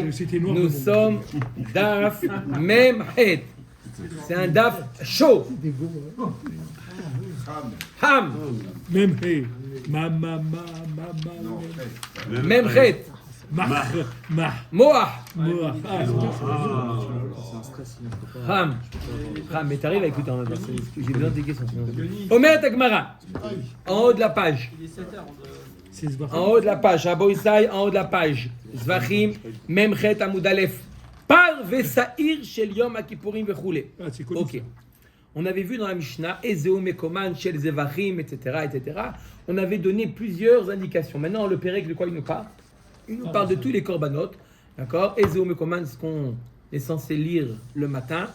Nous sommes daf memhet. C'est un daf chaud. Ham. Memhet. Memhet. Moah. Ham. Ham. Mais t'arrives à écouter en même temps. J'ai besoin de tes questions. Omer Tagmara. En haut de la page. En haut de la page. Rabo Isai, en haut de la page. Zvachim. Memhet Amoudalef. Par Vesaïr Shel Yom Akipurim Vechoulé. Ok. On avait vu dans la Mishnah, Ezeu Mekoman, Shel Zevachim, etc., etc. On avait donné plusieurs indications. Maintenant, le Pérec, de quoi il nous parle? Il nous parle de tous les korbanot. D'accord? Ezeu Mekoman, ce qu'on est censé lire le matin.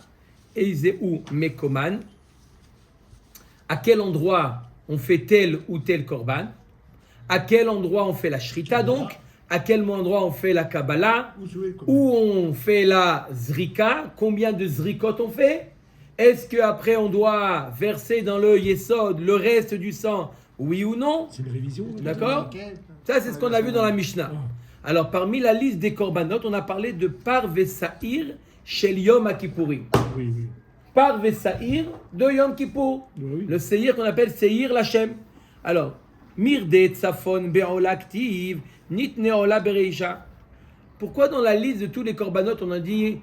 Ezeu Mekoman. À quel endroit on fait tel ou tel korban? À quel endroit on fait la shrita donc? À quel endroit on fait la Kabbalah? Où on fait la Zrika? Combien de Zrikot on fait? Est-ce qu'après on doit verser dans le Yesod le reste du sang? Oui ou non? C'est une révision. D'accord? Ça, c'est ce qu'on a vu dans la Mishnah. Alors, parmi la liste des korbanot, on a parlé de Par Vesaïr Shel Yom Akipurim. Oui. Par Vesaïr de Yom Kippour. Oui. Le Seir qu'on appelle Seir Lachem. Alors, Mirde Tzafon Be'ola Aktiv. Nitneola Bereisha. Pourquoi dans la liste de tous les korbanot on a dit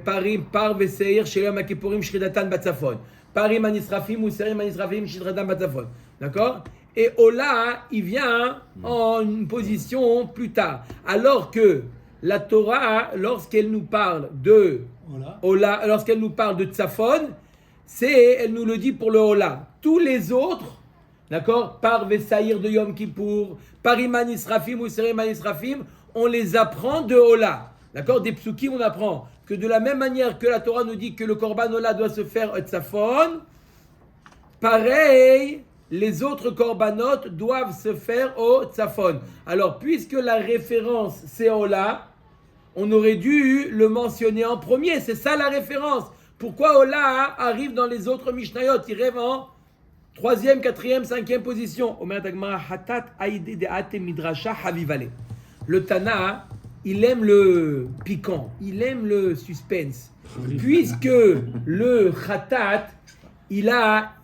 Parim Par Veseir Shel Akipurim Shridatan Batzafon, Parim Anisrafim ou Serim Anisrafim Shridatan Batzafon. D'accord? Et Ola, il vient en une position plus tard. Alors que la Torah, lorsqu'elle nous parle de Ola, lorsqu'elle nous parle de Tzafon, elle nous le dit pour le Ola. Tous les autres, d'accord, par Vesaïr de Yom Kippour, par Iman Israfim ou Serim Israfim, on les apprend de Ola. D'accord? Des psukim, on apprend que de la même manière que la Torah nous dit que le Korban Ola doit se faire Tzafon, pareil, les autres Korbanot doivent se faire au Tzafon. Alors, puisque la référence c'est Ola, on aurait dû le mentionner en premier. C'est ça la référence. Pourquoi Ola arrive dans les autres Mishnayot? Il rêve en 3e, 4e, 5e position. Le Tana, il aime le piquant, il aime le suspense. Puisque le Khatat,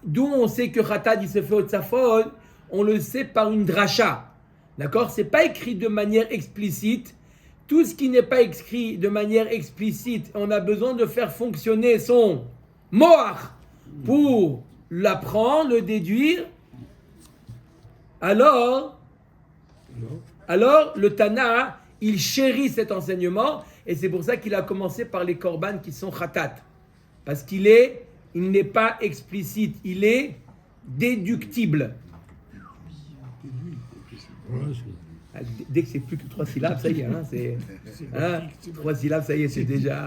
d'où on sait que Khatat il se fait au Tzafon, on le sait par une dracha. D'accord? C'est pas écrit de manière explicite. Tout ce qui n'est pas écrit de manière explicite, on a besoin de faire fonctionner son moach pour l'apprendre, le déduire. Alors le Tana, il chérit cet enseignement et c'est pour ça qu'il a commencé par les korban qui sont khatat. Parce il n'est pas explicite, il est déductible. Dès que c'est plus que 3 syllabes, ça y est, hein, 3 syllabes, ça y est, c'est déjà...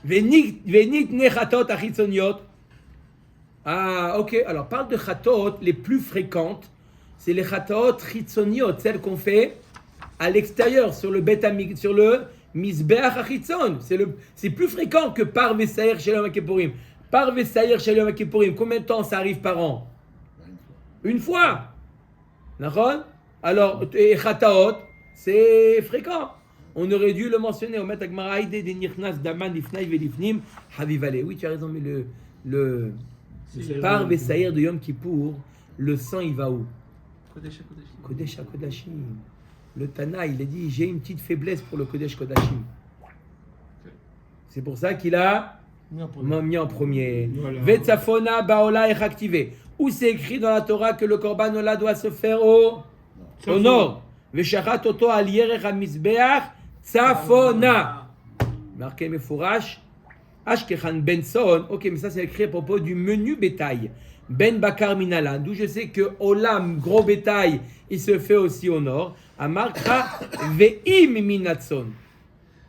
Venit nechatot achitzoniot. Ah, ok. Alors, parle de chatot les plus fréquentes. C'est les chatot chitzoniot, celles qu'on fait à l'extérieur, sur le sur le misbeach achitzon. C'est plus fréquent que par Vesaïr Shel Yom Kippurim. Par Vesaïr Shel Yom Kippurim, combien de temps ça arrive par an? Une fois. D'accord? Alors, et chataot, c'est fréquent. On aurait dû le mentionner. Oui, tu as raison, mais le par Vesaïr de Yom Kippour, le sang, il va où? Kodesh HaKodashim. Le Tana, il a dit, j'ai une petite faiblesse pour le Kodesh Kodashim. C'est pour ça qu'il a mis en premier. Vetzafona baola et activé. Où c'est écrit dans la Torah que le Korban Ola doit se faire au nord? Veshachat oto al yerech hamizbeach tzafona. Marqué Mefourash. Ashkechan Benson. Ok, mais ça c'est écrit à propos du menu bétail. Ben Bakar Minala. D'où je sais que Olam, gros bétail, il se fait aussi au nord. Amarkra ve'im minatson.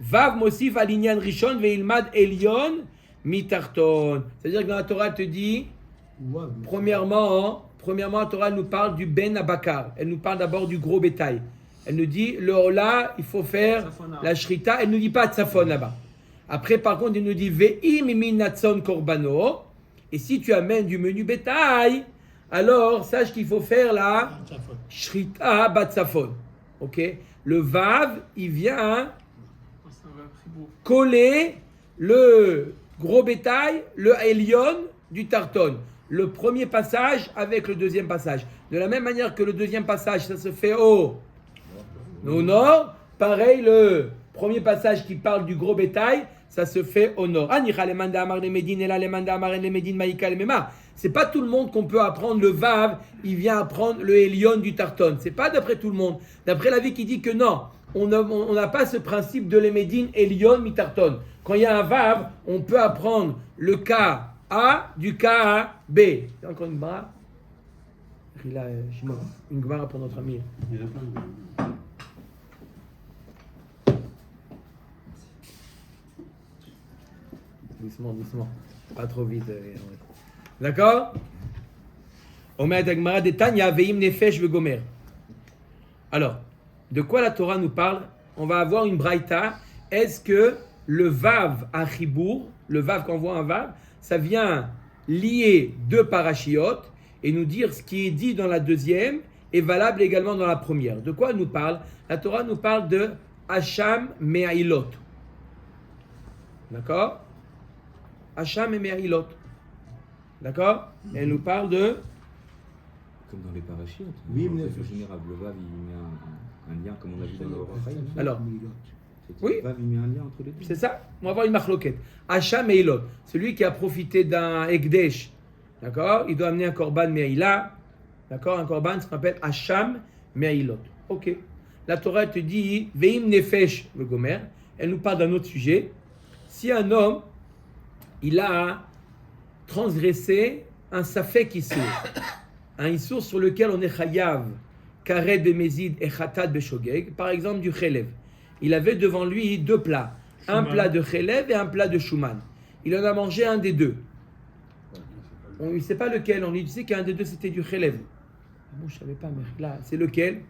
Vav mosif alinyan rishon ve'ilmad elyon mitarton. C'est-à-dire que dans la Torah, elle te dit, premièrement, la Torah nous parle du Ben Abakar. Elle nous parle d'abord du gros bétail. Elle nous dit, le Ola, il faut faire la Shrita. Elle ne nous dit pas Tzafon là-bas. Après, par contre, il nous dit Ve'im minatson korbano. Et si tu amènes du menu bétail, alors sache qu'il faut faire la Shrita Batsafon. Ok? Le Vav, il vient coller le gros bétail, le Elion du Tarton. Le premier passage avec le deuxième passage. De la même manière que le deuxième passage, ça se fait au nord, pareil, le premier passage qui parle du gros bétail, ça se fait au nord. C'est pas tout le monde qu'on peut apprendre le Vav, il vient apprendre le Elion du Tarton. C'est pas d'après tout le monde. D'après la vie qui dit que non, on n'a pas ce principe de l'Emédine Elion mi-Tarton. Quand il y a un Vav, on peut apprendre le cas A du cas B. C'est encore une barre. Il a une barre pour notre ami. Doucement. Pas trop vite. D'accord? Alors, de quoi la Torah nous parle? On va avoir une braïta. Est-ce que le Vav à Chibour, le Vav, quand on voit un Vav, ça vient lier deux parachiotes et nous dire ce qui est dit dans la deuxième est valable également dans la première. De quoi elle nous parle? La Torah nous parle de Hacham Me'ailot. D'accord? Hacham et Me'ailot. D'accord? Elle nous parle de... Comme dans les parachutes. Oui, mais en général, le Vav, il met un lien, comme on a vu dans le Rafaï. Alors, oui. Le Vav, il met un lien entre les deux. C'est ça. On va voir une marloquette. Hacham et Me'ailot. Celui qui a profité d'un Ekdesh, d'accord? Il doit amener un korban Me'aila. D'accord? Un korban, ce qu'on appelle Hacham Me'ailot. Ok. La Torah te dit, Veim Nefesh le Gomer. Elle nous parle d'un autre sujet. Si un homme, il a transgressé un safek issour, un issour sur lequel on est chayav, karet bemezid et chatat beshogeg, par exemple du chelev. Il avait devant lui deux plats, un plat de chelev et un plat de shuman. Il en a mangé un des deux. On ne sait pas lequel, on lui disait qu'un des deux c'était du chelev. Bon, je ne savais pas, mais là, c'est lequel?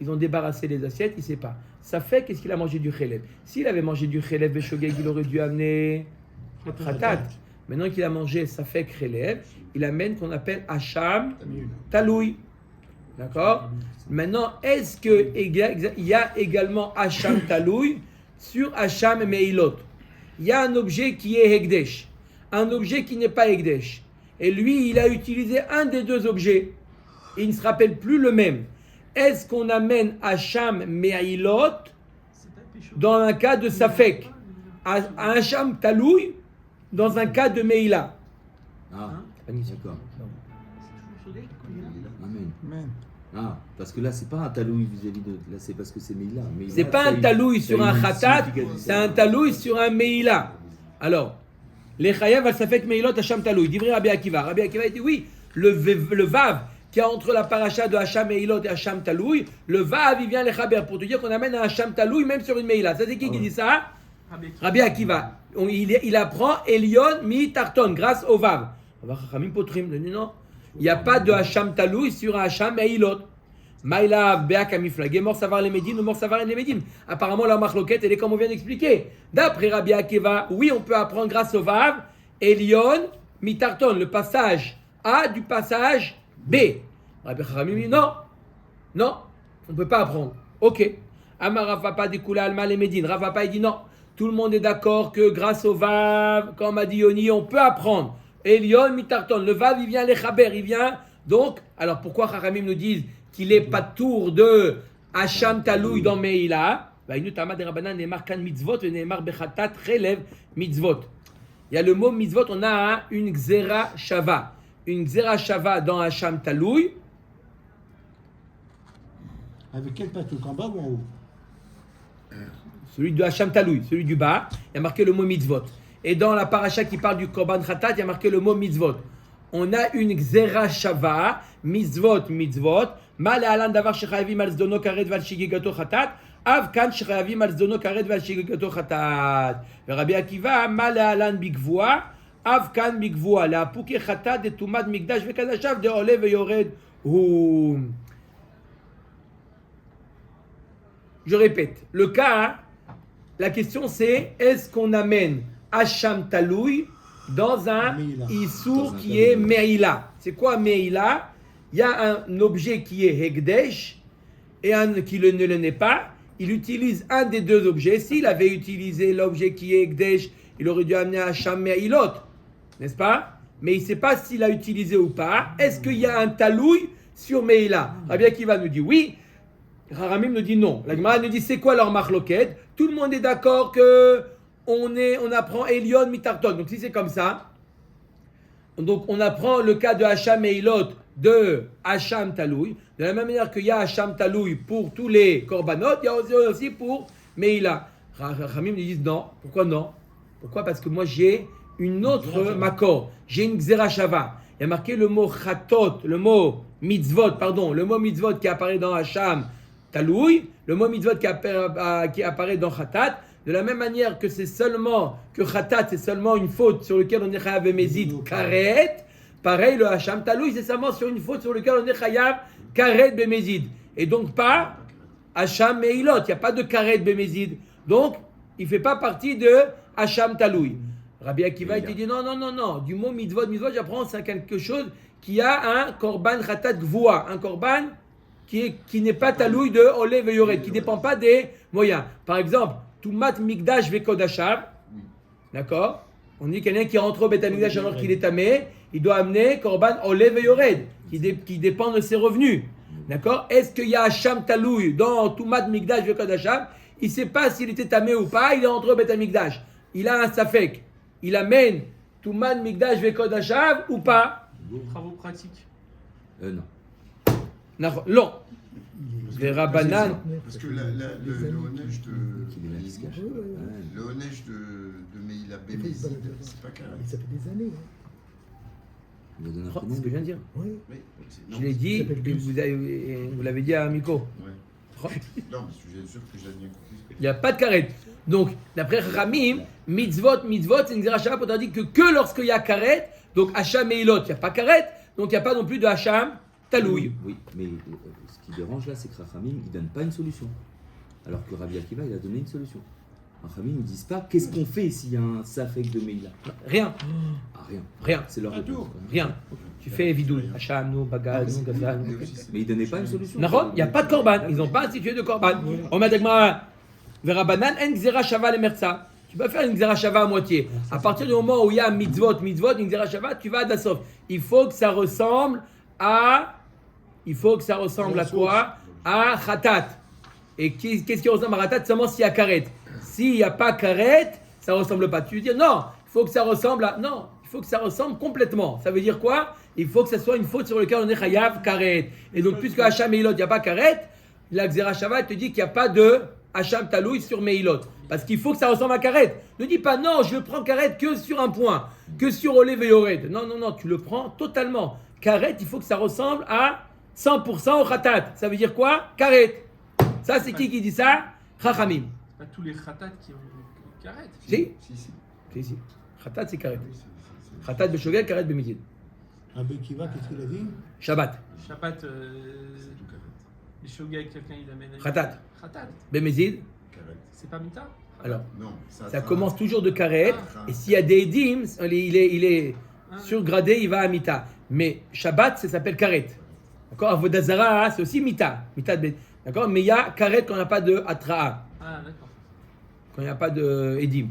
Ils ont débarrassé les assiettes, il ne sait pas. Ça fait qu'est-ce qu'il a mangé du chelev? S'il avait mangé du chelev beshogeg, il aurait dû amener chatat. Maintenant qu'il a mangé safek chelev, il amène qu'on appelle hacham taloui. D'accord? Maintenant, est-ce qu'il y a également hacham taloui sur hacham meilot? Il y a un objet qui est hekdesh, un objet qui n'est pas hekdesh. Et lui, il a utilisé un des deux objets. Il ne se rappelle plus le même. Est-ce qu'on amène hacham meilot dans un cas de safek, à hacham taloui dans un cas de Meïla? Ah, d'accord. Amen. Ah, parce que là, c'est pas un talouï vis-à-vis de... Là, c'est parce que c'est Meïla. C'est pas un talouï sur un khatat, c'est un talouï sur un Meïla. Alors, les chayav al safek Meïlot Hacham talouï. Divrei Rabbi Akiva. Rabbi Akiva dit oui, le vav qui est entre la paracha de Hacham Meïlot et Hacham talouï, le vav, il vient les chaber pour te dire qu'on amène un Hacham talouï même sur une Meïla. Ça, c'est qui dit ça? Rabbi Akiva. Il apprend Elion mi Tarton grâce au Vav. Non, il n'y a pas de Hacham Taloui sur un Hacham Meilot. Maïla Beak Amiflag. Mort savoir les Médines ou mort savoir les Médines. Apparemment, la marloquette, elle est comme on vient d'expliquer. D'après Rabbi Akiva, oui, on peut apprendre grâce au Vav Elion mi Tarton, le passage A du passage B. Rabbi Khamim dit non, on ne peut pas apprendre. Ok. Amar Rav Papa découle Alma les Médines. Rav Papa il dit non. Tout le monde est d'accord que grâce au Vav, comme a dit Yoni, on peut apprendre. Elion mitarton, le Vav il vient les chaber, il vient. Donc, alors pourquoi Chachamim nous disent qu'il est pas tour de Hacham Taloui dans Meïla? Il y a le mot mitzvot, on a une Xera Shava. Une Xera Shava dans Hacham Taloui. Avec quel patou, en bas ou en haut? Celui de Hacham Taloui, celui du bas, il y a marqué le mot mitzvot. Et dans la paracha qui parle du korban khatat, il y a marqué le mot mitzvot. On a une xera shava, mitzvot, mal alan davar shechayavim al zdono karet val shigigato khatat, av kan shechayavim al zdono karet val shigigato khatat. Rabbi Akiva, mal alan bigvoa, av kan bigvoa, la puke khatat de tumad migdash vekadashav de ole veyored hu. Je répète, le cas, la question c'est, est-ce qu'on amène Hacham Taloui dans un Issour qui est Meïla? C'est quoi Meila? Il y a un objet qui est Hekdesh et un qui ne le n'est pas. Il utilise un des deux objets. S'il avait utilisé l'objet qui est Hekdesh, il aurait dû amener Hacham Meilot, n'est-ce pas? Mais il ne sait pas s'il a utilisé ou pas. Est-ce qu'il y a un talouille sur Meila? Rabbi Akiva nous dit oui. Haramim nous dit non. La Gemara nous dit c'est quoi leur marloquette? Tout le monde est d'accord que on apprend Elion Mitarton. Donc si c'est comme ça, donc on apprend le cas de Hacham Meilot de Hacham Talouy. De la même manière qu'il y a Hacham Talouy pour tous les korbanot, il y a aussi pour Meila. Haramim nous disent non. Pourquoi non? Pourquoi? Parce que moi j'ai une autre makor. J'ai une Xerashava. Il y a marqué le mot Chatot, le mot mitzvot qui apparaît dans Hacham Talouy, le mot mitzvot qui apparaît dans Khatat, de la même manière que c'est seulement, que Khatat c'est seulement une faute sur laquelle on est chayav bemezid karet, pareil le Hacham Talouy c'est seulement sur une faute sur laquelle on est chayav karet bemezid. Et donc pas Hacham Meilot, il n'y a pas de karet bemezid. Donc il ne fait pas partie de Hacham Talouy. Rabbi Akiva il te dit non, du mot mitzvot, j'apprends c'est quelque chose qui a un korban Khatat gvoa, un korban qui n'est pas talouille de Olé Veyoret, qui ne dépend pas des moyens. Par exemple, Tumat Mikdash Vekodashav, d'accord? On dit quelqu'un qui rentre au Beth Amikdash alors qu'il est tamé, il doit amener Korban Olé Veyoret, qui dépend de ses revenus. D'accord? Est-ce qu'il y a Hacham talouille dans Tumat Mikdash Vekodashav? Il ne sait pas s'il était tamé ou pas, il est rentré au Beth Amikdash. Il a un safek. Il amène Tumat Mikdash Vekodashav ou pas? Travaux pratiques. Non. Non. Les Rabbanan. Parce que le Honesh de Meila Bémézid, c'est pas carré. Ça fait des années. C'est ce que je viens de dire. Oui. Je l'ai dit, et vous l'avez dit à Miko. Ouais. Non, parce que j'ai sûr que j'ai bien compris. Il n'y a pas de karet. Donc, d'après Ramim, mitzvot, c'est une zerachava pour dire que lorsqu'il y a karet, donc Hacham et Ilot, il n'y a pas karet, donc il n'y a pas non plus de Hacham talouille. Oui, mais ce qui dérange là, c'est que Rachamim, il ne donne pas une solution. Alors que Rabbi Akiva, il a donné une solution. Rachamim, ils ne disent pas qu'est-ce qu'on fait s'il y a un safek de Meila. Rien. Ah, rien. Rien. C'est leur réponse. Rien. Tu fais vidou. Hacham, nous, bagad, nous, gazal. Mais ils ne donnaient pas une solution. Il n'y a pas de korban. Ils n'ont pas institué de korban. On met Vera banan en gzera shava le merza. Tu peux faire une gzera shava à moitié. À partir du moment où il y a mitzvot, une gzera shava, tu vas à Dassof. Il faut que ça ressemble à quoi? À Khatat. Et qu'est-ce qui ressemble à Khatat? Seulement s'il y a karet. S'il n'y a pas karet, ça ne ressemble pas. Tu veux dire non, il faut que ça ressemble à... Non, il faut que ça ressemble complètement. Ça veut dire quoi? Il faut que ça soit une faute sur laquelle on est chayav karet. Et donc, puisque Hacham Meilot, il n'y a pas karet, la Xera Shava te dit qu'il n'y a pas de Hacham Talouy sur Meilot. Parce qu'il faut que ça ressemble à karet. Ne dis pas non, je le prends karet que sur un point, que sur Olé Veyored. Non, tu le prends totalement. Karet, il faut que ça ressemble à 100% au khatat. Ça veut dire quoi? Karet. Ça, c'est qui dit ça? Chachamim. C'est pas tous les khatat qui ont karet. Si. Khatat, c'est karet. Khatat b'shogeg, karet b'mizid. Rabbi Akiva, qu'est-ce qu'il a dit? Shabbat. Shabbat, les shogeg, quelqu'un il amène. Khatat. Khatat. B'mizid. C'est pas mita? Alors, Non, ça commence toujours de karet. Et s'il y a des edim, il est surgradé, il va à mita. Mais Shabbat, ça s'appelle karet. D'accord? Avodazara, c'est aussi mita. D'accord? Mais il y a karet quand il n'y a pas de atra'a. Ah, d'accord. Quand il n'y a pas de edim.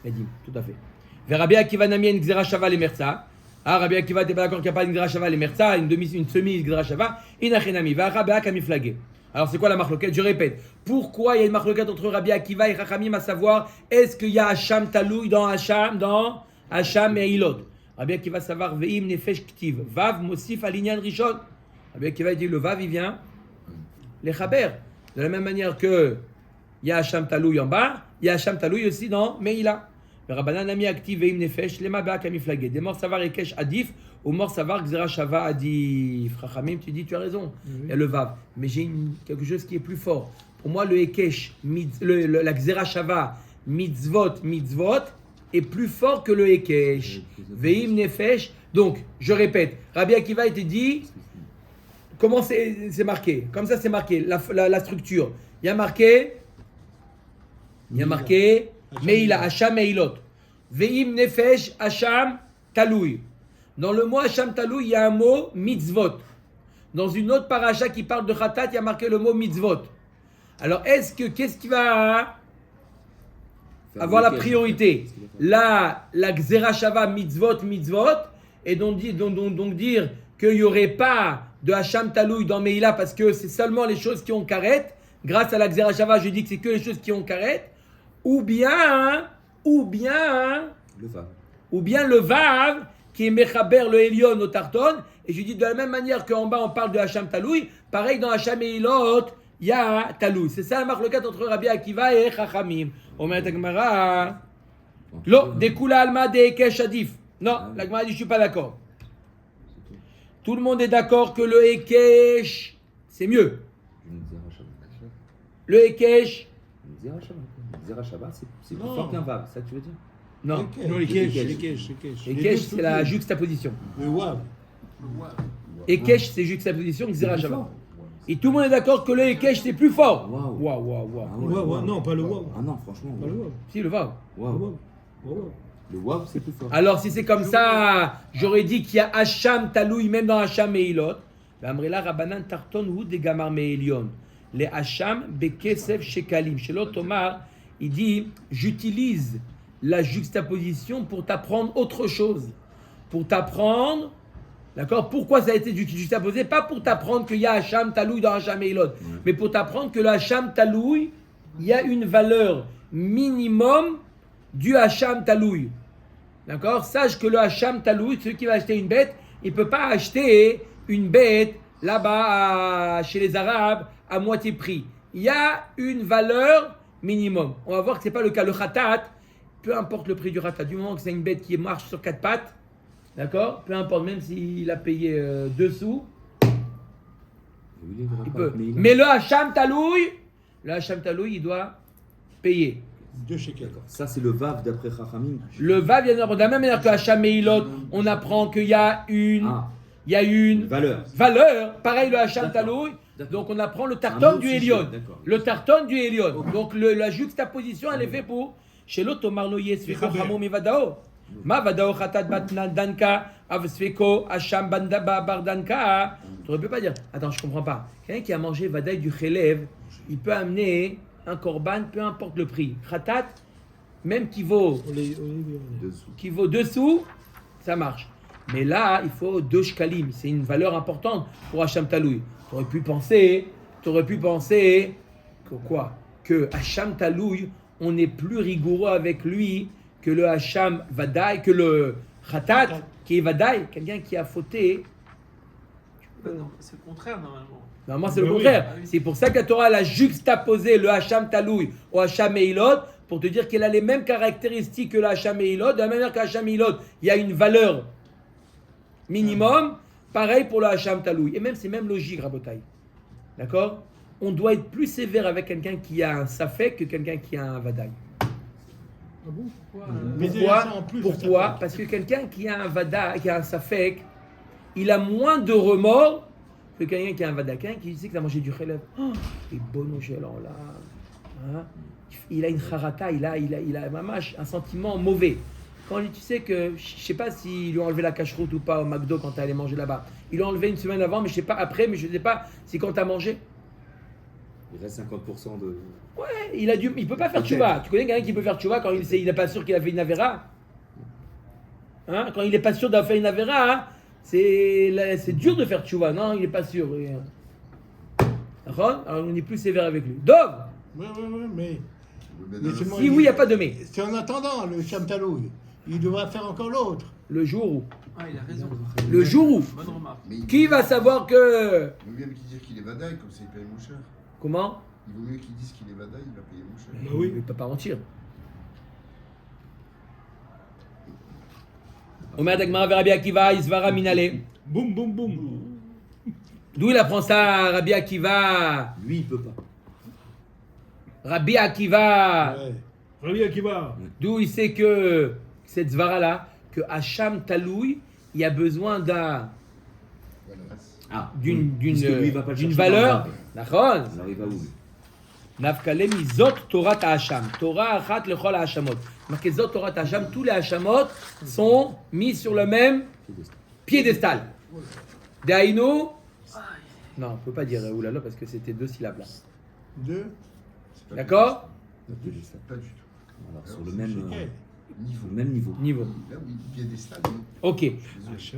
Edim, tout à fait. Vers Rabbi Akiva Nami une Xera Shava les Merza. Ah, Rabbi Akiva, t'es pas d'accord qu'il n'y a pas une Xera Shava les Merza, une semi Xera Shava. Inachenami. Va Rabbi Akami flagé. Alors, c'est quoi la marloquette? Je répète. Pourquoi il y a une marloquette entre Rabbi Akiva et Chachamim, à savoir, est-ce qu'il y a Hacham Talouy dans Hacham et Ilot? Rabbi Akiva savoir Veim Nefesh Ktiv. Vav Mosif Alinyan Rishon. Rabbi Akiva dit le Vav, il vient les Chaber. De la même manière que il y a Hacham Talouy en bas, il y a Hacham Talouy aussi dans Meila. Le Rabbanan Ami Aktiv Veim Nefesh, Lema Be'ak Amiflagé. Des morts savar Ekesh Adif, ou morts savar Xera Shava Adif. Chachamim, tu dis, tu as raison. Il y a le Vav. Mais j'ai quelque chose qui est plus fort. Pour moi, le Ekesh, la Xera Shava, mitzvot, est plus fort que le Ekesh. Veim Nefesh. Donc, je répète, Rabbi Akiva était dit, comment c'est marqué? Comme ça, c'est marqué, la structure. Il y a marqué Meila, Hacham Meilot. Veim Nefesh, Hacham Talouy. Dans le mot Hacham Talou, il y a un mot mitzvot. Dans une autre paracha qui parle de Khatat, il y a marqué le mot mitzvot. Alors, qu'est-ce qui va avoir la priorité? La Gzera Shava mitzvot, et donc dire qu'il n'y aurait pas de Hacham Talouy dans Meïla parce que c'est seulement les choses qui ont karet. Grâce à la Gzera Shava, je dis que c'est que les choses qui ont karet. Ou bien le Vav qui est Mechaber le Elion au Tarton. Et je dis de la même manière qu'en bas on parle de Hacham Talouy, pareil dans Hacham Meilot, il y a Talouy. C'est ça la marloquette entre Rabbi Akiva et Chachamim. Omer Tagmara. Lo, dekula alma de Ekesh adif. Non, la Gemara dit je ne suis pas d'accord. Tout le monde est d'accord que le Ekesh, c'est mieux. Le Ekesh. Zera Shabbat, c'est plus fort qu'un Vav, c'est ça que tu veux dire? Non. Non, les Kesh. Ekesh, c'est la juxtaposition. Le Wav. Ekesh, c'est juxtaposition, Xera Shabbat. Et tout le monde est d'accord que le Ekesh, c'est plus fort. Waouh. Non, pas le Wav. Ah non, franchement. Pas le Wav. Si, le Vav. Le Wav, c'est plus fort. Alors, si c'est comme ça, j'aurais dit qu'il y a Hacham Talouy, même dans Hacham Meilot. Amrela Rabbanan Tarton ou des Gamar Meilion. Les Hacham Bekesef Shekalim. Chez l'autre Omar, il dit j'utilise la juxtaposition pour t'apprendre autre chose. Pour t'apprendre, d'accord? Pourquoi ça a été juxtaposé? Pas pour t'apprendre qu'il y a Hacham Talouy dans Hacham Meilot, mais pour t'apprendre que le Hacham Talouy, il y a une valeur minimum du Hacham Talouy. D'accord? Sache que le Hacham Talouy, celui qui va acheter une bête, il ne peut pas acheter une bête là-bas chez les Arabes à moitié prix. Il y a une valeur minimum. On va voir que ce n'est pas le cas. Le khatat, peu importe le prix du khatat, du moment que c'est une bête qui marche sur 4 pattes, d'accord? Peu importe, même s'il a payé 2 sous, il peut. Mais le Hacham Talouy, il doit payer. 2 shekels. Ça, c'est le Vav d'après Chachamim. Le Vav vient d'apprendre. De la même manière que Hacham Meilot, on apprend qu'il y a une valeur. Pareil, le Hacham Talouy. Donc, on apprend le tarton du Elion. Le tarton du Elion. Donc, la juxtaposition, elle est faite pour. Chez l'autre, Marloye, Sveko, Hamom et Vadao. Ma Vadao, Khatat, Batnan, Danka, Avsveko, Hacham, Bandaba, Bardanka. Tu ne peux pas dire. Attends, je ne comprends pas. Quelqu'un qui a mangé Vadaï du Khelev, il peut amener un korban, peu importe le prix. Khatat, même qui vaut 2 sous, ça marche. Mais là, il faut 2 shkalim. C'est une valeur importante pour Hacham Talouy. Tu aurais pu penser que quoi? Que Hacham Talouy, on est plus rigoureux avec lui que le Hacham Vadaï, que le Khatat, qui est Vadaï, quelqu'un qui a fauté. Non, c'est le contraire normalement. Normalement, c'est le contraire. Oui. C'est pour ça que la Torah a juxtaposé le Hacham Talouy au Hacham Meilot pour te dire qu'elle a les mêmes caractéristiques que le Hacham Meilot. De la même manière que Hacham Meilot, il y a une valeur minimum. Pareil pour le Hacham Talouy. Et même, c'est même logique, Rabotai. D'accord? On doit être plus sévère avec quelqu'un qui a un Safek que quelqu'un qui a un Vadaï. Ah bon? Pourquoi? Parce que quelqu'un qui a un Vadaï, qui a un Safek, il a moins de remords que quelqu'un qui a un Vadaï. Quelqu'un qui sait qu'il a mangé du Khelev. Oh, il est bon au gélant là. Hein? Il a une Harata, il a un sentiment mauvais. Quand tu sais que, je ne sais pas s'ils lui ont enlevé la cacheroute ou pas au McDo quand tu allé manger là-bas. Ils l'ont enlevé une semaine avant, mais je ne sais pas après, mais je ne sais pas si quand tu as mangé. Il reste 50% de. Ouais, il ne peut pas faire tchouva. Tu connais quelqu'un qui peut faire tchouva quand il n'est pas sûr qu'il a fait une avéra? Hein? Quand il n'est pas sûr d'avoir fait une avéra, hein? C'est dur de faire tchouva, non? Il n'est pas sûr. D'accord? Alors on est plus sévère avec lui. Dov! Oui, mais si oui, il n'y a pas de mais. C'est en attendant le Hacham Talouy. Il devra faire encore l'autre. Le jour où. Ah, il a raison. Le jour où. Bonne remarque. Qui va savoir que. Il vaut mieux qu'il dise qu'il est Vadaï, comme ça il paye moins cher. Comment? Il vaut mieux qu'il dise qu'il est Vadaï, il va payer moins cher. Oui, il ne peut pas mentir. Omer Dagmara Rabbi Akiva, Isvara Minale. Boum. D'où il apprend ça, Rabbi Akiva? Lui, il peut pas. Rabbi Akiva. Ouais. Rabbi Akiva. D'où il sait que cette Zvara-là, que Hacham Talouy, il y a besoin d'une valeur. D'accord? Il arrive à où? Nafkalem izot Torah Hacham. Torah achat lechol Hachamot. Marqué zot Torah Hacham, tous les Hachamot sont mis sur le même piédestal. Daïno. Non, on ne peut pas dire oulala parce que c'était 2 syllabes là. 2. D'accord? Pas du tout. Alors, sur le même Niveau. niveau. Là, oui, piédestal. Ok.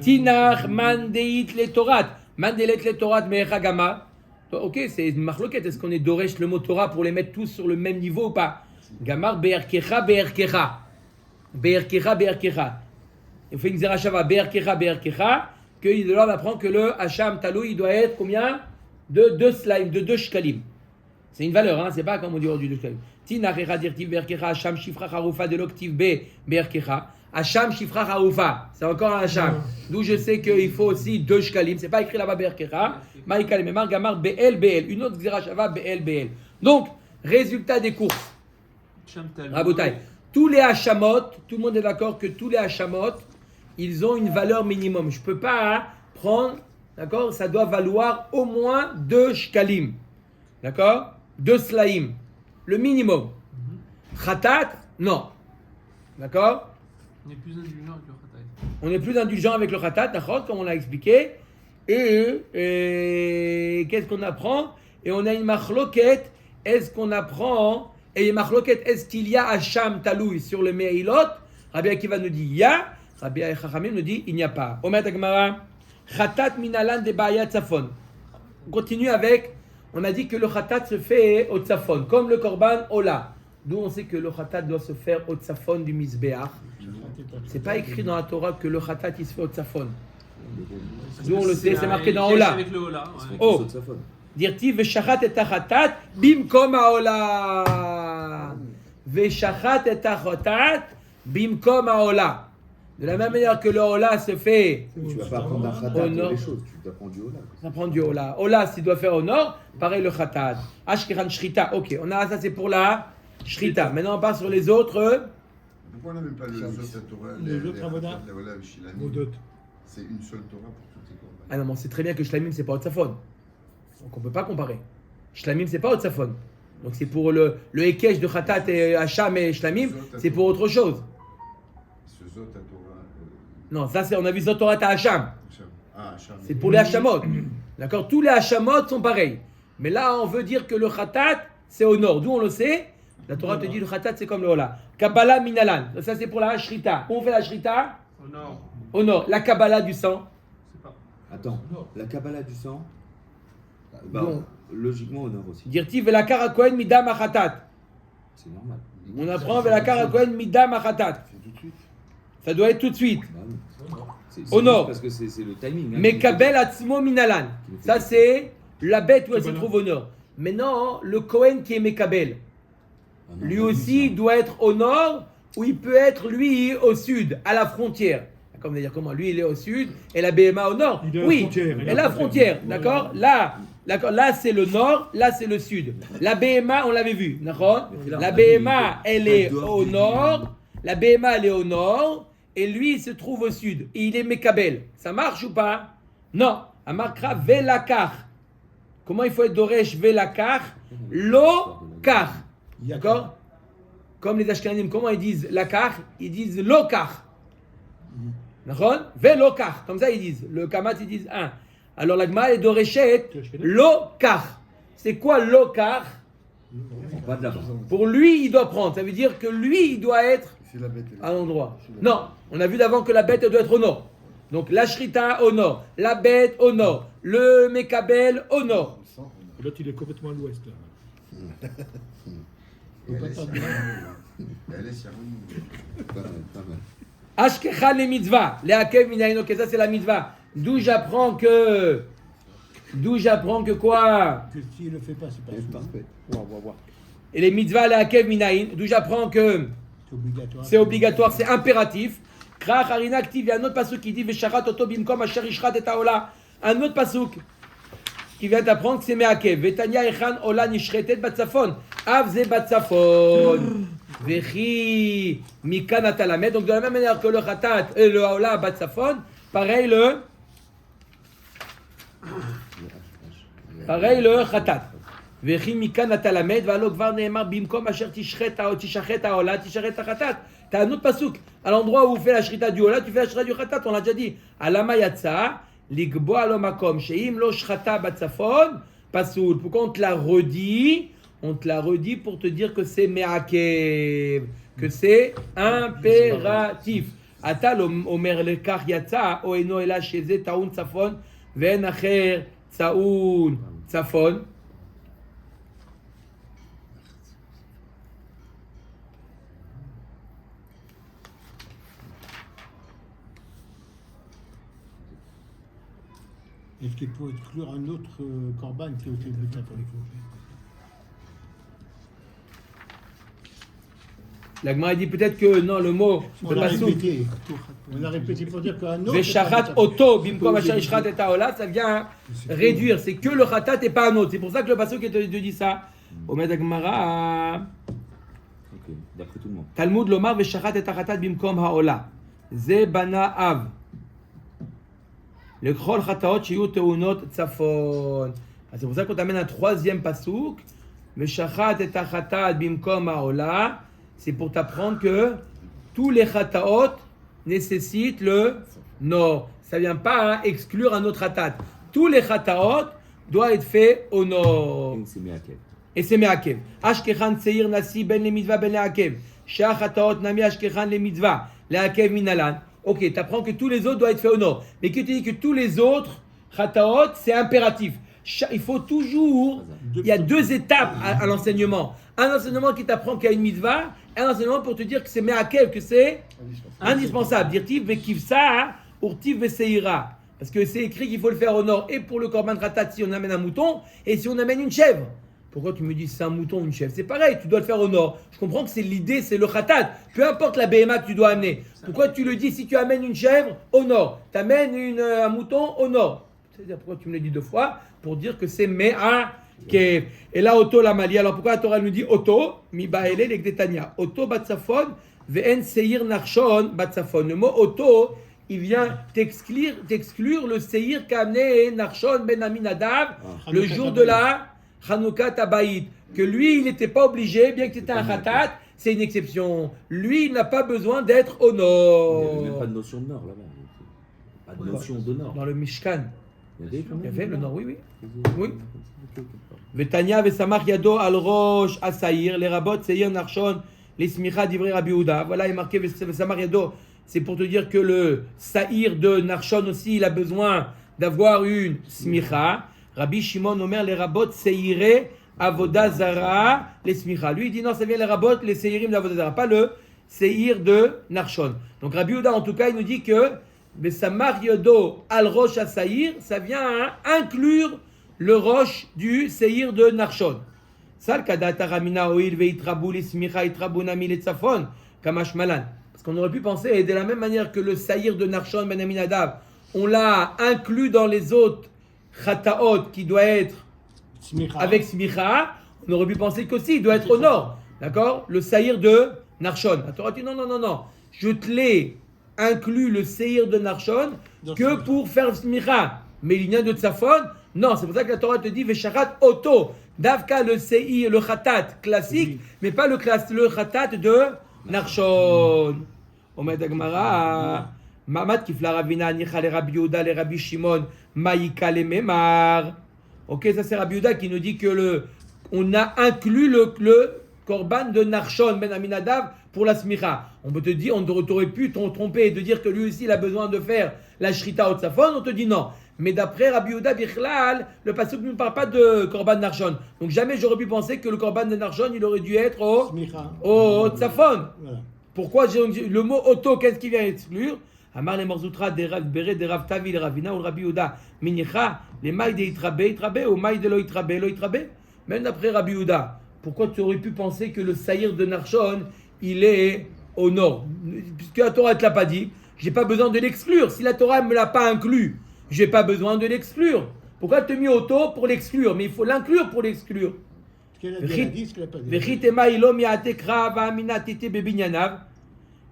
Tinach mandeit le Torah. Mandelet le Torah me'echagama. Ok, c'est une marloquette. Est-ce qu'on est doresh le mot Torah pour les mettre tous sur le même niveau ou pas? Gamar be'erkecha be'erkecha. Be'erkecha be'erkecha. Il fait une zerachava be'erkecha be'erkecha. Que de là on apprend que le hacham talou il doit être combien? De 2 slime, de 2 shkalim. C'est une valeur, hein, c'est pas comme on dit aujourd'hui 2 shkalim. Tina recha dirtiv be'erkecha hacham shifra harufa de l'octive B be'erkecha. Hacham shifra harufa. C'est encore un hacham. D'où je sais qu'il faut aussi 2 shkalim. C'est pas écrit là-bas be'erkecha. Maïkal memar gamar be'el be'el. Une autre zerachava be'el be'el. Donc, résultat des courses. Rabotai. Tous les hachamot, tout le monde est d'accord que tous les hachamot, ils ont une valeur minimum. Je ne peux pas prendre, d'accord? Ça doit valoir au moins 2 shkalim. D'accord? 2 slaim. Le minimum. Khatat, non. D'accord? On est plus indulgent avec le khatat. On est plus indulgent avec le khatat, d'accord? Comme on l'a expliqué. Et qu'est-ce qu'on apprend? Et on a une machloket. Est-ce qu'on apprend? Et une machloket, est-ce qu'il y a hacham taloui sur le meilot? Rabbi Akiva nous dit ya. Rabbi Chachamim nous dit il n'y a pas. Omer Tagmara, Khatat minalan de Baya Tzafon. On continue avec, on a dit que le Khatat se fait au Tzafon, comme le Korban Ola. D'où on sait que le Khatat doit se faire au Tzafon du Mizbeach. C'est pas écrit dans la Torah que le Khatat il se fait au Tzafon. D'où on le sait, c'est marqué dans Ola. Avec le Ola. Ouais. Oh, dirti veshachat et Khatat bimkom Ola. Veshachat et Khatat bimkom Ola. De la même manière que le Ola se fait Tu vas pas apprendre d'un khatat les choses, tu dois apprendre du Ola. on apprend du Ola. Ola, s'il doit faire au nord, pareil le Khatat. Ashkeran Shrita, ok, on a ça c'est pour la Shrita. Maintenant on passe sur les autres. Pourquoi on n'a même pas les autres Torah, Les autres Avodah? C'est une seule Torah pour toutes les Korban. Ah non, mais on sait très bien que Shlamim c'est pas Otsafon. Donc on peut pas comparer. Shlamim c'est pas Otsafon. Donc c'est pour le Hekesh de Khatat et Hacham et Shlamim, c'est pour autre chose. Ce Zot à Torah. Non, ça c'est, on a vu Zotorat à Hacham. Hacham. C'est pour les Hachamot. D'accord? Tous les Hachamot sont pareils. Mais là, on veut dire que le Khatat, c'est au nord. D'où on le sait? La Torah te dit le Khatat, c'est comme le Ola. Kabbalah Minalan. Ça, c'est pour la Shrita. Où on fait la Shrita? Au nord. Au nord. La Kabbalah du sang. C'est pas. Attends, la Kabbalah du sang, Non. logiquement au nord aussi. Dirti Velakar Kohen Midam Achatat. C'est normal. On apprend Velakar Kohen Midam Achatat. C'est tout de suite. Ça doit être tout de suite. Bah oui. C'est Au nord. Parce que c'est le timing. Hein, Mekabel Atzmo Minalan. Ça, c'est la bête où elle se trouve au nord. Maintenant, le Kohen qui est Mekabel, Ah non, lui pas aussi ça. doit être au nord ou il peut être lui au sud, à la frontière. D'accord, on va dire comment? Lui il est au sud et la BMA au nord. Il est à la Oui, frontière, il est et à la la frontière, frontière. d'accord? Là, d'accord, là c'est le nord, là c'est le sud. La BMA, on l'avait vu, d'accord? La BMA, elle est au nord. La BMA, elle est au nord. Et lui, il se trouve au sud. Et il est Mekabel. Ça marche ou pas? Non. Elle marquera Velakar. Comment il faut être Doresh Velakar? Lokar. D'accord? Comme les Ashkenazim, comment ils disent Lakar? Ils disent Lokar. D'accord? Velokar. Comme ça, ils disent. Le Kamat, ils disent 1. Alors la Gemara est Doreshet Lokar. C'est quoi Lokar? Pas de là-bas. Pour lui, il doit prendre. Ça veut dire que lui, il doit être C'est la bête. à l'endroit. Non, on a vu d'avant que la bête doit être au nord. Donc la shrita au nord, la bête au nord, le mekabel au nord. Et l'autre, il est complètement à l'ouest. là. Elle est Siarouni. Elle est Siarouni. Pas mal. Ashkechan les mitzvah, les hakev minayin, ok, ça c'est la mitzvah. D'où j'apprends que quoi? Que s'il ne le fait pas, c'est pas C'est sûr. parfait. Et les mitzvahs, les hakev minayin, d'où j'apprends que C'est obligatoire. c'est obligatoire, c'est impératif. Krach harina active, il y a un autre pasuk qui dit Vesharat oto bimkom asher ishrat et haola. Un autre pasuk qui vient t'apprendre que c'est mehakev. Vetania echan ola nishretet batzafon. Avze batzafon. Vechi mikan atalamet. Donc de la même manière que le khatat et le haola batzafon, pareil le khatat. Vechi mikan atalamet. Valo kvar neemar bimkom asher tishchet haola tishchet hachatat. T'as un autre pasuk. À l'endroit où on fait la shrita du hola, tu fais la shrita du khatat, on l'a déjà dit. Alama yatsa, ligboa lo makom, sheim lo shrata batsafon, pasoul. Pourquoi on te l'a redit? On te l'a redit pour te dire que c'est me'akev, que c'est impératif. Atal omer lekach yatsa, o eno ela sheze taoun tsafon, ve'en acher taoun tsafon. Est-ce qu'il faut exclure un autre corban qui est aussi obligatoire? La Gemara dit peut-être que non, le mot, On le a pasouk, répété. On a répété pour dire qu'un autre. Vesharat Oto, Bimkom Asher Ishrat et Taola, ça vient réduire. C'est que le Khatat et pas un autre. C'est pour ça que le Pasuk te dit ça. Omed Agmara. Ok, d'après tout le monde. Talmud Lomar Vesharat et Khatat Bimkom Haola. Ze Bana Av. Le Krol Khataot Shiyu Teunot Tzafon. C'est pour ça qu'on t'amène un troisième Pasuk. Vesharat et Khatat Bimkom Haola. C'est pour t'apprendre que tous les Khataot nécessite le nord. Ça ne vient pas exclure un autre khatat. Tous les khataot doivent être faits au nord. Et c'est me'akev. Ashkechan seir nasi ben le mitzvah ben le akev. Shah khataot nami ashkechan le mitzvah. Le akev minalan. Ok, tu apprends que tous les autres doivent être faits au nord. Mais que tu dis que tous les autres khataot, c'est impératif. Il faut toujours... Il y a deux étapes à l'enseignement. Un enseignement qui t'apprend qu'il y a une mitzvah, un enseignement pour te dire que c'est me'akev, que c'est indispensable. Dirtiv vekivsa, urtiv veseira. Parce que c'est écrit qu'il faut le faire au nord. Et pour le korban khatat, si on amène un mouton, et si on amène une chèvre. Pourquoi tu me dis c'est un mouton ou une chèvre? C'est pareil, tu dois le faire au nord. Je comprends que c'est l'idée, c'est le khatat. Peu importe la BMA que tu dois amener. Pourquoi tu le dis si tu amènes une chèvre au nord? Tu amènes un mouton au nord. C'est-à-dire pourquoi tu me le dis deux fois? Pour dire que c'est me'akev. Et là, Oto la Mali. Alors pourquoi la Torah nous dit Oto? Mi ba'ele l'egdetania. Oto batsafon, ve'en seir nachshon batsafon. Le mot Oto, il vient t'exclure le seir qu'a amené Nachshon ben Aminadav le jour de la Chanukah Tabaïd. Que lui, il n'était pas obligé, bien que c'était un khatat, c'est une exception. Lui, il n'a pas besoin d'être au Il n'y nord. avait même pas de notion de nord là-bas. Pas de notion de nord. Dans le Mishkan. Il Il y avait le nord, oui, oui. Oui. Ok. Vetania vesamach yado al rosh asaïr, les rabot seir narshon, les smicha divrei Rabbi Yehuda. Voilà, il est marqué vesamach yado. C'est pour te dire que le saïr de narshon aussi, il a besoin d'avoir une smicha. Rabbi Shimon Omer, les rabot seiré avoda zara, les smicha. Lui, il dit non, ça vient les rabot, les seirim d'avoda zara, pas le seir de narshon. Donc Rabbi Yehuda, en tout cas, il nous dit que vesamach yado al rosh asaïr, ça vient inclure le roche du Seir de Narshon. Sal kadata ramina oil veitrabu lismicha itrabu nami letzafon kamash malan. Parce qu'on aurait pu penser, et de la même manière que le Seir de Narshon ben Aminadav, on l'a inclus dans les autres khataot qui doit être avec smicha, on aurait pu penser qu'aussi il doit être au nord. D'accord? Le Seir de Narshon. La Torah dit non. Je te l'ai inclus le Seir de Narshon que pour faire smicha. Mais l'ignan de Tzafon, non, c'est pour ça que la Torah te dit Vesharat Oto, Davka le Seir, le Khatat classique, mais pas le Khatat de Narshon. Omed Agmara, Mamad Kifla Ravina, Nicha le Rabbi Yehuda, le Rabbi Shimon, Maïka le Memar. Ok, ça c'est Rabbi Yehuda qui nous dit que on a inclus le Korban de Narshon ben Aminadav pour la smicha. On peut te dire, on aurait pu te tromper et de dire que lui aussi il a besoin de faire la shrita au tzafon, on te dit non. Mais d'après Rabbi Yehuda Bichlal, le pasuk ne parle pas de Korban Narshon. Donc jamais j'aurais pu penser que le Korban de Narshon, il aurait dû être au tzafon. Voilà. Pourquoi le mot auto, qu'est-ce qui vient exclure? Amar le Marzoutra, des Rav Beret, des Rav Tavi, les Ravina, ou Rabbi Yehuda, Minicha, les mailles de Itrabe, ou mailles de lo Itrabe. Même d'après Rabbi Yehuda, pourquoi tu aurais pu penser que le Saïr de Narshon, il est au nord? Puisque la Torah ne te l'a pas dit, j'ai pas besoin de l'exclure. Si la Torah ne me l'a pas inclus, j'ai pas besoin de l'exclure. Pourquoi te mis auto pour l'exclure? Mais il faut l'inclure pour l'exclure.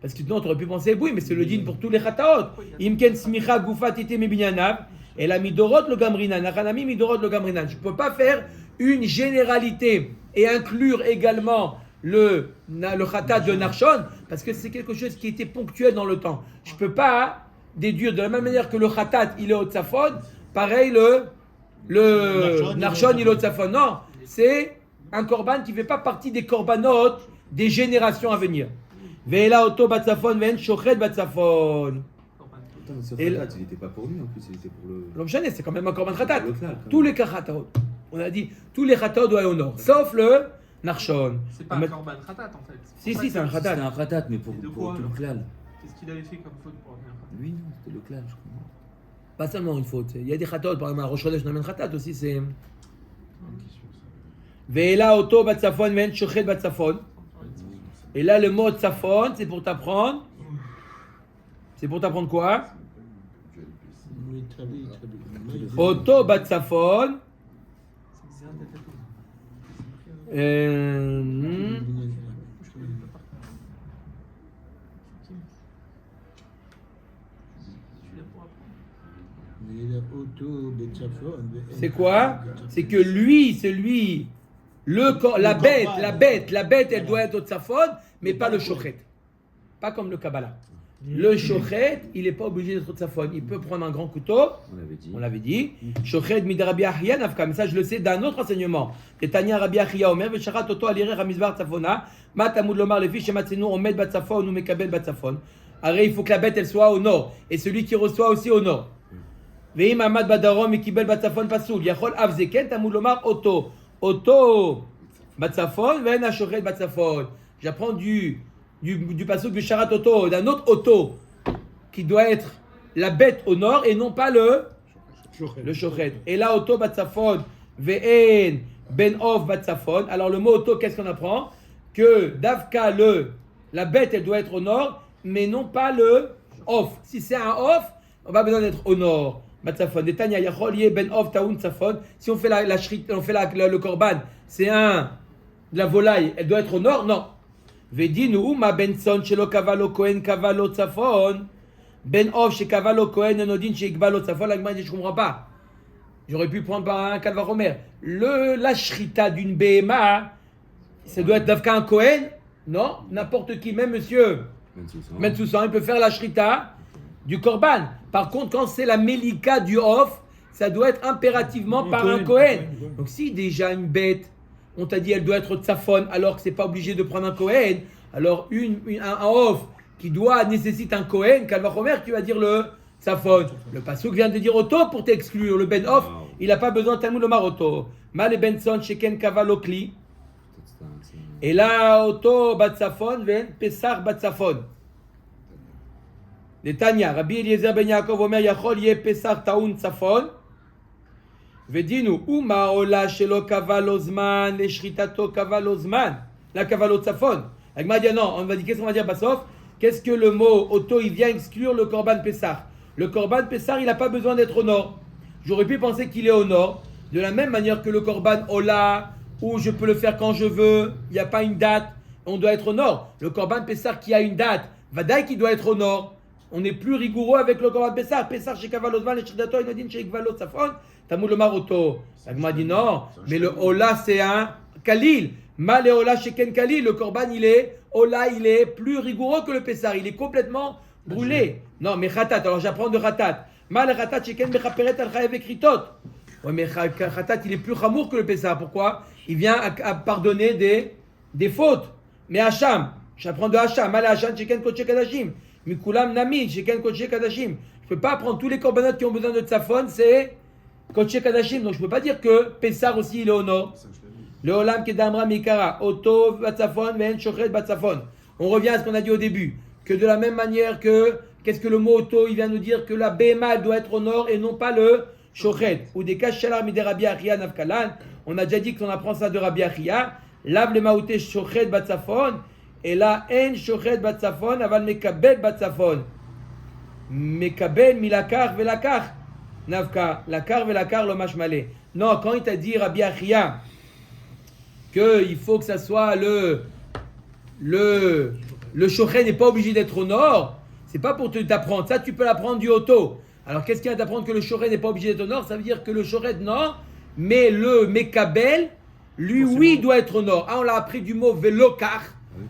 Parce que sinon tu aurais pu penser, oui, mais c'est le din pour tous les chataot. Imken smicha gufa tite mebinyanav, et la midorot le gamrinan, nachanami midorot le gamrinan. Je ne peux pas faire une généralité et inclure également le khatat de Narshon, parce que c'est quelque chose qui était ponctuel dans le temps. Je ne peux pas déduire de la même manière que le khatat, il est au tzafon, pareil le Narshon, il est au tzafon. Non, c'est un korban qui ne fait pas partie des korbanot des générations à venir. Ve'ela oto batzafon ve'en shochet batzafon. Attends, ce Et khatat, il n'était pas pour lui en plus, il était pour le. L'homme chané, c'est quand même un korban khatat. Le klal, quand Tous même. les khatat, on a dit, tous les khatat doivent aller au nord, sauf le Narshon. C'est pas un korban khatat en fait. Si, si, c'est un C'était khatat. un khatat, mais pour Et de tout quoi, le alors klal. Qu'est-ce qu'il avait fait comme faute pour avoir un khatat? Lui, non, c'était le klal, je crois. Pas seulement une faute. Il y a des khatat, par exemple, à Rosh Chodesh, on amène khatat aussi, c'est. Ve'ela oto batzafon ve'en shochet batzafon. Et là, le mot tzafon, c'est pour t'apprendre. C'est pour t'apprendre quoi? Oui, très bien, très bien. Oto batzafon. C'est Xérat Datatou. C'est quoi? C'est que lui, la bête, elle doit être au tzafon, mais pas le shochet. Pas comme le Kabbalah. Le shochet, il n'est pas obligé d'être au tzafon. Il peut prendre un grand couteau. On l'avait dit. Shochet mid Rabbi Achia nafka. Mais ça, je le sais d'un autre enseignement. Tanya Rabbi Achia omer v'sharat oto alireh hamizbar tzafona. Ma tamud lomar lefi shematzenu omed batzafon ou mekabel batzafon. Arrête, il faut que la bête elle soit au nord et celui qui reçoit aussi au nord. Veim amad badarom mekibel batzafon pasul. Yachol avzeken tamud lomar oto batzafon ve'en hashochet batzafon. J'apprends du pasuk du Sharat Oto, d'un autre Oto, qui doit être la bête au nord et non pas le Shochet. Et là, Oto Batzafon, Ve'en Ben Of Batzafon. Alors le mot Oto, qu'est-ce qu'on apprend? Que Davka, la bête, elle doit être au nord, mais non pas le Off. Si c'est un Off, on va besoin d'être au nord. Batzafon. Netanya Yachol Ye Ben Of Taoun Tzafon. Si on fait le korban, c'est de la volaille, elle doit être au nord? Non. Vedinu ma benson shelo kavalo kohen kavalo tzafon ben ov chez kavalo kohen nodin chez ikbalo tzafon. La Gemara dit je comprends pas. J'aurais pu prendre par un Kalva Romer. La shrita d'une BMA, ça doit être d'Afka un Kohen? Non, n'importe qui, même monsieur Metsoussan, il peut faire la shrita du korban. Par contre, quand c'est la melika du off, ça doit être impérativement par un Kohen. Donc si déjà une bête, on t'a dit elle doit être tzafon alors que c'est pas obligé de prendre un Kohen, alors un off qui nécessite un Kohen, Kalvachomer, tu vas dire le tzafon. Le pasuk vient de dire Oto pour t'exclure. Le ben off, il n'a pas besoin de Talmud Lomar Oto. Mal benson sheken kavalokli. Et là, Oto batzafon ven pesach batzafon. Netanya, Rabbi Eliezer ben Yaakov Omer Yachol ye pesach taun tzafon. Vedinu, Uma ola shelo kavalozman, le shritato kavalozman, la kavalozafon. La Gemara dit non, qu'est-ce qu'on va dire Bassof? Qu'est-ce que le mot Oto, il vient exclure le korban Pessah? Le korban Pessah, il n'a pas besoin d'être au nord. J'aurais pu penser qu'il est au nord, de la même manière que le korban Ola, où je peux le faire quand je veux, il n'y a pas une date, on doit être au nord. Le korban Pessah qui a une date, Vadaï qui doit être au nord. On est plus rigoureux avec le korban Pessah. Pessah chez kavalozman, le shritato, inodin chez ikvalozafon. Tamud Lomar Oto. La Gemara dit non, mais le Ola c'est un Kalil. Mal et Ola Sheken Kalil. Le Korban il est plus rigoureux que le Pessar. Il est complètement brûlé. Non, mais Khatat. Alors j'apprends de Khatat. Mal Khatat Sheken Bechaperet Al Chayev Ekritot. Ouais, mais Khatat il est plus chamour que le Pessar. Pourquoi? Il vient à pardonner des fautes. Mais Hacham, j'apprends de Hacham. Mal Hacham Sheken Koche Kadashim. Mikulam Nami Sheken Koche Kadashim. Je peux pas apprendre tous les corbanotes qui ont besoin de tzafon, c'est Koche Kadashim, donc je ne peux pas dire que Pessar aussi il est au nord. Le Olam Kedamra Mikara, Oto Batzafon, Ven Shochet Batzafon. On revient à ce qu'on a dit au début, que de la même manière qu'est-ce que le mot Oto, il vient nous dire que la Bema doit être au nord et non pas le Shochet. Ou des Kashalar Mide Rabbi Achia Nafkalan, on a déjà dit qu'on apprend ça de Rabbi Achia, Lav le Maouté Shochet Batzafon, et là, En Shochet Batzafon, Aval Mekabel Batzafon. Mekabel Milakar Velakar. Navka, la car ve la car le mashmalé. Non, quand il t'a dit Rabbi Achia qu'il faut que ça soit le shochet n'est pas obligé d'être au nord, c'est pas pour t'apprendre. Ça, tu peux l'apprendre du Oto. Alors, qu'est-ce qu'il y a d'apprendre que le shochet n'est pas obligé d'être au nord? Ça veut dire que le shochet, non, mais le mekabel, lui, oui, il doit être au nord. On l'a appris du mot velokar.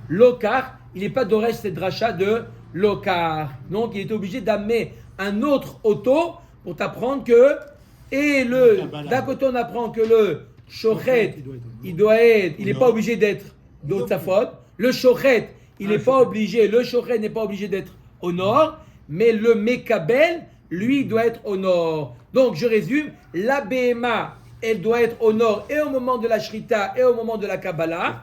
Lokar, il n'est pas d'oresh, c'est dracha de lokar. Donc, il était obligé d'amener un autre auto pour t'apprendre que, d'un côté, on apprend que le shochet, il n'est pas obligé d'être d'Otsafot. Le shochet, il n'est pas obligé, le shochet n'est pas obligé d'être au nord, mais le mekabel, lui, doit être au nord. Donc, je résume, la BMA, elle doit être au nord et au moment de la shrita et au moment de la Kabbalah.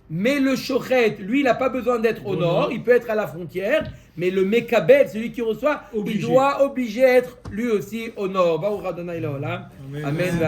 Mais le shochet, lui, il n'a pas besoin d'être au nord, il peut être à la frontière. Mais le mekabel, celui qui reçoit, il doit obliger à être lui aussi au nord. Baruch Adonai Leolam. Amen. Amen.